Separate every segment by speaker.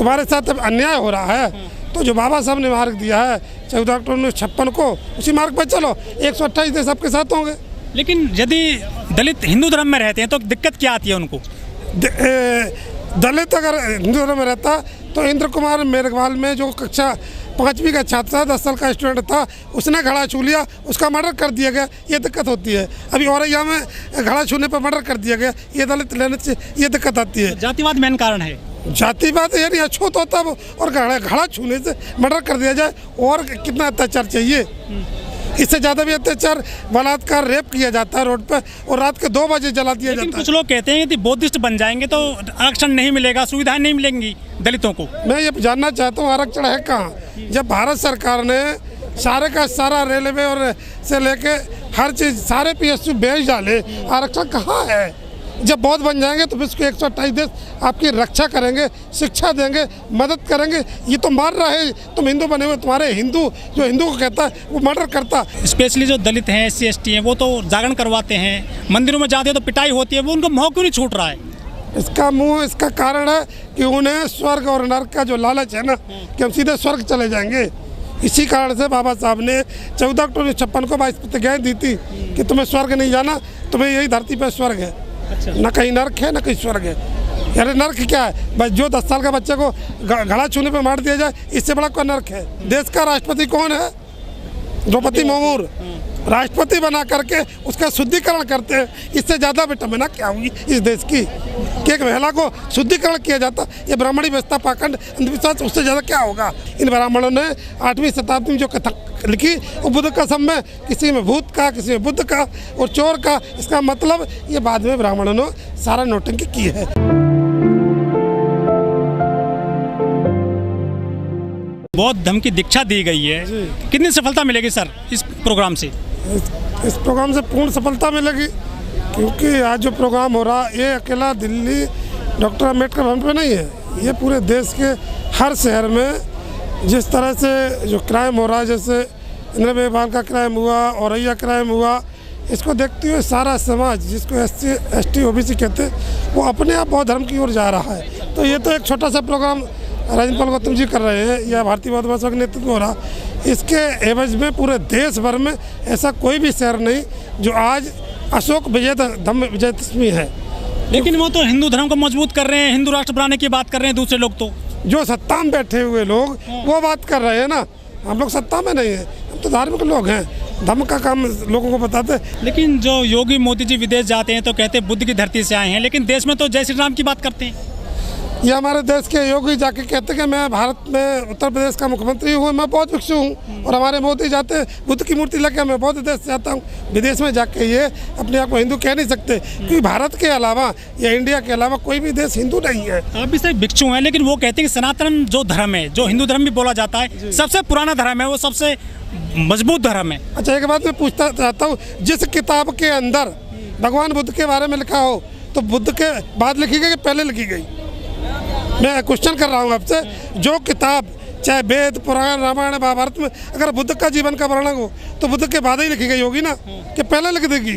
Speaker 1: तुम्हारे साथ अब अन्याय हो रहा है, तो जो बाबा साहब ने मार्ग दिया है 14 अक्टूबर 1956 को, उसी मार्ग पर चलो। 128 देश आपके साथ होंगे।
Speaker 2: लेकिन यदि दलित हिंदू धर्म में रहते हैं तो दिक्कत क्या आती है उनको?
Speaker 1: दलित अगर हिंदू धर्म में रहता तो इंद्र कुमार मेघवाल में जो कक्षा 5वीं का छात्र था, 10 साल का स्टूडेंट था, उसने घड़ा छू लिया, उसका मर्डर कर दिया गया। ये दिक्कत होती है। अभी औरैया में घड़ा छूने पर मर्डर कर दिया गया, ये दलित लेने से ये दिक्कत आती है।
Speaker 2: जातिवाद मेन कारण है।
Speaker 1: जातिवाद यानी अछूत होता है और घड़ा छूने से मर्डर कर दिया जाए, और कितना अत्याचार चाहिए? इससे ज़्यादा भी अत्याचार, बलात्कार, रेप किया जाता है रोड पे, और रात के 2 बजे जला दिया जाता है।
Speaker 2: कुछ लोग कहते हैं कि बुद्धिस्ट बन जाएंगे तो आरक्षण नहीं मिलेगा, सुविधाएं नहीं मिलेंगी दलितों को।
Speaker 1: मैं ये जानना चाहता हूँ आरक्षण है कहाँ? जब भारत सरकार ने सारे का सारा रेलवे और से लेके हर चीज़ सारे PSU बेच डाले, आरक्षण कहाँ है? जब बौद्ध बन जाएंगे तो विश्व के 128 देश आपकी रक्षा करेंगे, शिक्षा देंगे, मदद करेंगे। ये तो मार रहा है, तुम हिंदू बने हुए, तुम्हारे हिंदू जो हिंदू को कहता है वो मर्डर करता।
Speaker 2: स्पेशली जो दलित हैं, SC ST हैं, वो तो जागरण करवाते हैं, मंदिरों में जाते हैं तो पिटाई होती है, वो उनको मुँह क्यों नहीं छूट रहा है?
Speaker 1: इसका कारण है कि उन्हें स्वर्ग और नरक का जो लालच है ना, कि हम सीधे स्वर्ग चले जाएंगे। इसी कारण से बाबा साहब ने 14 अक्टूबर 1956 को 22 प्रतिज्ञाएं दी थी कि तुम्हें स्वर्ग नहीं जाना, तुम्हें यही धरती पर स्वर्ग है। अच्छा। न कहीं नर्क है न कहीं स्वर्ग है। यानी नर्क क्या है? बस जो 10 साल का बच्चे को घड़ा छूने पे मार दिया जाए, इससे बड़ा कोई नर्क है? देश का राष्ट्रपति कौन है? द्रौपदी मुर्मू। राष्ट्रपति बना करके उसका शुद्धिकरण करते हैं। इससे ज़्यादा विटमिना क्या होगी इस देश की कि एक महिला को शुद्धिकरण किया जाता? ये ब्राह्मणी व्यवस्था, पाखंड, अंधविश्वास, उससे ज़्यादा क्या होगा? इन ब्राह्मणों ने 8वीं शताब्दी में जो कथा लिखी, वो बुद्ध का समय, किसी में भूत का, किसी में बुद्ध का और चोर का। इसका मतलब ये बाद में ब्राह्मणों ने सारा नोटंकी की है।
Speaker 2: बौद्ध धर्म की दीक्षा दी गई है, कितनी सफलता मिलेगी सर इस प्रोग्राम से?
Speaker 1: इस प्रोग्राम से पूर्ण सफलता मिलेगी, क्योंकि आज जो प्रोग्राम हो रहा है ये अकेला दिल्ली डॉक्टर अम्बेडकर भवन पे नहीं है, ये पूरे देश के हर शहर में जिस तरह से जो क्राइम हो रहा है, जैसे इंदिरा मेघवाल का क्राइम हुआ, औरैया क्राइम हुआ, इसको देखते हुए सारा समाज, जिसको SC ST OBC कहते हैं, वो अपने आप बौद्ध धर्म की ओर जा रहा है। तो ये तो एक छोटा सा प्रोग्राम राजन गौतम जी कर रहे हैं, या भारतीय बौद्ध महासभा के नेतृत्व में हो रहा, इसके एवज में पूरे देश भर में ऐसा कोई भी शहर नहीं जो आज अशोक विजयदशमी है।
Speaker 2: लेकिन वो तो हिंदू धर्म को मजबूत कर रहे हैं, हिंदू राष्ट्र बनाने की बात कर रहे हैं। दूसरे लोग तो
Speaker 1: जो सत्ता में बैठे हुए लोग वो बात कर रहे हैं ना, हम लोग सत्ता में नहीं है, हम तो धार्मिक लोग हैं, धर्म का काम लोगों को बताते हैं।
Speaker 2: लेकिन जो योगी मोदी जी विदेश जाते हैं तो कहते हैं बुद्ध की धरती से आए हैं, लेकिन देश में तो जय श्री राम की बात करते हैं।
Speaker 1: ये हमारे देश के योगी जाके कहते हैं कि मैं भारत में उत्तर प्रदेश का मुख्यमंत्री हूँ, मैं बौद्ध भिक्षु हूँ, और हमारे मोदी जाते हैं बुद्ध की मूर्ति लेके, मैं बौद्ध देश से आता हूँ। विदेश में जाके ये अपने आप को हिंदू कह नहीं सकते, क्योंकि भारत के अलावा या इंडिया के अलावा कोई भी देश हिंदू नहीं है।
Speaker 2: आप भी सर भिक्षु हैं, लेकिन वो कहते हैं कि सनातन जो धर्म है, जो हिंदू धर्म भी बोला जाता है, सबसे पुराना धर्म है, वो सबसे मजबूत धर्म है।
Speaker 1: अच्छा, एक बात मैं पूछता चाहता हूँ, जिस किताब के अंदर भगवान बुद्ध के बारे में लिखा हो, तो बुद्ध के बाद लिखी गई कि पहले लिखी गई? मैं क्वेश्चन कर रहा हूँ आपसे। जो किताब चाहे वेद, पुराण, रामायण, महाभारत में अगर बुद्ध का जीवन का वर्णन हो, तो बुद्ध के बाद ही लिखी गई होगी ना, कि पहले लिख देगी?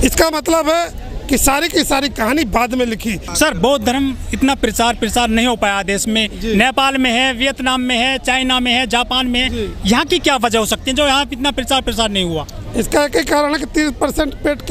Speaker 1: इसका मतलब है कि सारी की सारी कहानी बाद में लिखी।
Speaker 2: सर, बौद्ध धर्म इतना प्रचार नहीं हो पाया देश में। नेपाल में है, वियतनाम में है, चाइना में है, जापान में है। यहाँ की क्या वजह हो सकती है जो यहाँ इतना प्रचार नहीं हुआ?
Speaker 1: इसका एक ही कारण है कि 30% पेट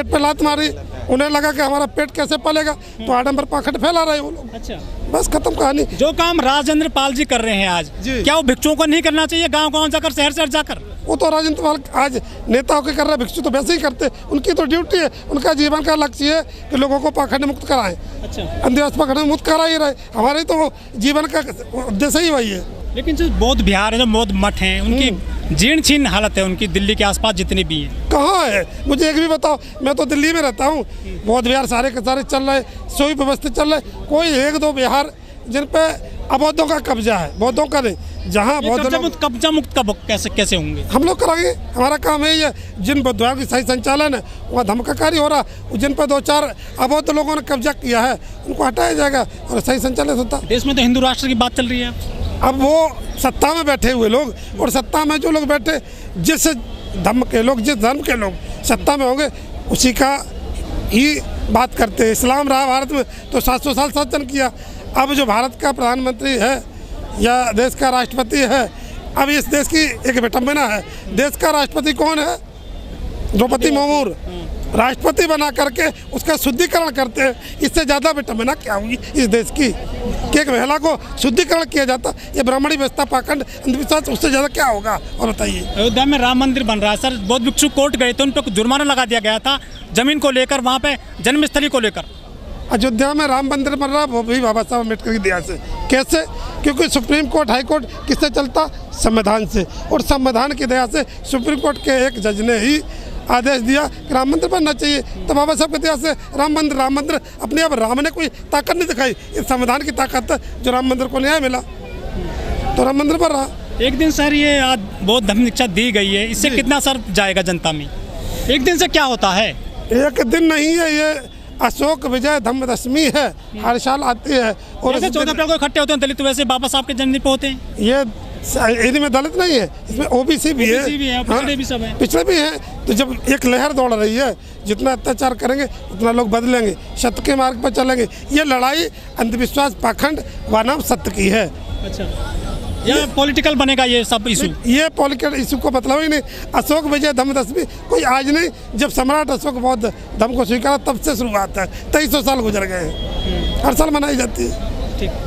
Speaker 1: पे लात मारी, उन्हें लगा कि हमारा पेट कैसे पलेगा, तो आडंबर पाखंड फैला रहे वो लोग।
Speaker 2: अच्छा,
Speaker 1: बस खत्म कहानी।
Speaker 2: जो काम राजेंद्र पाल जी कर रहे हैं आज, क्या वो भिक्षुओं को नहीं करना चाहिए? गांव-गांव जाकर, शहर जाकर? वो
Speaker 1: तो राजेंद्र पाल आज नेता होकर कर रहे हैं, भिक्षु तो वैसे ही करते, उनकी तो ड्यूटी है, उनका जीवन का लक्ष्य है कि लोगों को पाखंड मुक्त कराएं।
Speaker 2: अच्छा,
Speaker 1: अंधविश्वास पाखंड मुक्त करा ही रहे, हमारे तो जीवन का उद्देश्य ही वही है।
Speaker 2: लेकिन जो बौद्ध विहार है, जो बौद्ध मठ हैं, उनकी जीर्ण छीर्ण हालत है उनकी, दिल्ली के आसपास जितने भी हैं।
Speaker 1: कहाँ है? मुझे एक भी बताओ। मैं तो दिल्ली में रहता हूँ, बौद्ध विहार सारे के सारे चल रहे, सोई व्यवस्थित चल रहे, कोई 1-2 विहार जिन पे अबौद्धों का कब्जा है, बौद्धों का नहीं। जहाँ
Speaker 2: कब्जा मुक्त कब कैसे होंगे?
Speaker 1: हम लोग कराएंगे, हमारा काम है ये। जिन बौद्धों की सही संचालन है वहाँ धमकाकारी हो रहा, जिन पर 2-4 अबौद्ध लोगों ने कब्जा किया है उनको हटाया जाएगा और सही संचालित होता।
Speaker 2: देश में तो हिंदू राष्ट्र की बात चल रही है।
Speaker 1: अब वो सत्ता में बैठे हुए लोग, और सत्ता में जो लोग बैठे, जिस धर्म के लोग, जिस धर्म के लोग सत्ता में होंगे, उसी का ही बात करते हैं। इस्लाम रहा भारत में तो 700 साल शासन किया। अब जो भारत का प्रधानमंत्री है या देश का राष्ट्रपति है, अब इस देश की एक विडंबना है, देश का राष्ट्रपति कौन है? द्रौपदी मुर्मू राष्ट्रपति बना करके उसका शुद्धिकरण करते हैं। इससे ज़्यादा विडंबना क्या होगी इस देश की कि एक महिला को शुद्धिकरण किया जाता? ये ब्राह्मणी व्यवस्था, पाखंड, अंधविश्वास, उससे ज़्यादा क्या होगा? और बताइए।
Speaker 2: अयोध्या में राम मंदिर बन रहा है सर, बौद्ध भिक्षु कोर्ट गए थे, उन पर जुर्माना लगा दिया गया था जमीन को लेकर, वहाँ पे जन्मस्थली को लेकर।
Speaker 1: अयोध्या में राम मंदिर बन रहा, वो भी बाबा साहब अम्बेडकर की दया से। कैसे? क्योंकि सुप्रीम कोर्ट, हाई कोर्ट किससे चलता? संविधान से। और संविधान की दया से सुप्रीम कोर्ट के एक जज ने ही आदेश दिया कि राम मंदिर बनना चाहिए। तो बाबा साहब की दया से राम मंदिर अपने आप, राम ने कोई ताकत नहीं दिखाई, ये संविधान की ताकत है जो राम मंदिर को न्याय मिला, तो राम मंदिर बन रहा।
Speaker 2: एक दिन सर ये आज बहुत धर्म दीक्षा दी गई है, इससे कितना सर जाएगा जनता में? एक दिन से क्या होता है?
Speaker 1: एक दिन नहीं है, ये अशोक विजय धम्मदशमी है, हर साल आती है। और
Speaker 2: जैसे 14 अप्रैल को इकट्ठे होते हैं दलित, वैसे बाबा साहब के जन्मदिन पे होते हैं।
Speaker 1: ये इनमें दलित नहीं है, इसमें ओबीसी भी है,
Speaker 2: पिछड़े भी सब हैं।
Speaker 1: पिछड़े भी हैं। तो जब एक लहर दौड़ रही है, जितना अत्याचार करेंगे उतना लोग बदलेंगे, सत्य के मार्ग पर चलेंगे। ये लड़ाई अंधविश्वास, पाखंड बनाम सत्य की है।
Speaker 2: अच्छा, या पॉलिटिकल बनेगा ये सब इशू?
Speaker 1: ये पॉलिटिकल इशू को मतलब ही नहीं। अशोक विजय धम्मदशमी कोई आज नहीं, जब सम्राट अशोक बौद्ध धर्म को स्वीकारा तब से शुरुआत है। 2300 साल गुजर गए हैं, हर साल मनाई जाती है।
Speaker 2: ठीक।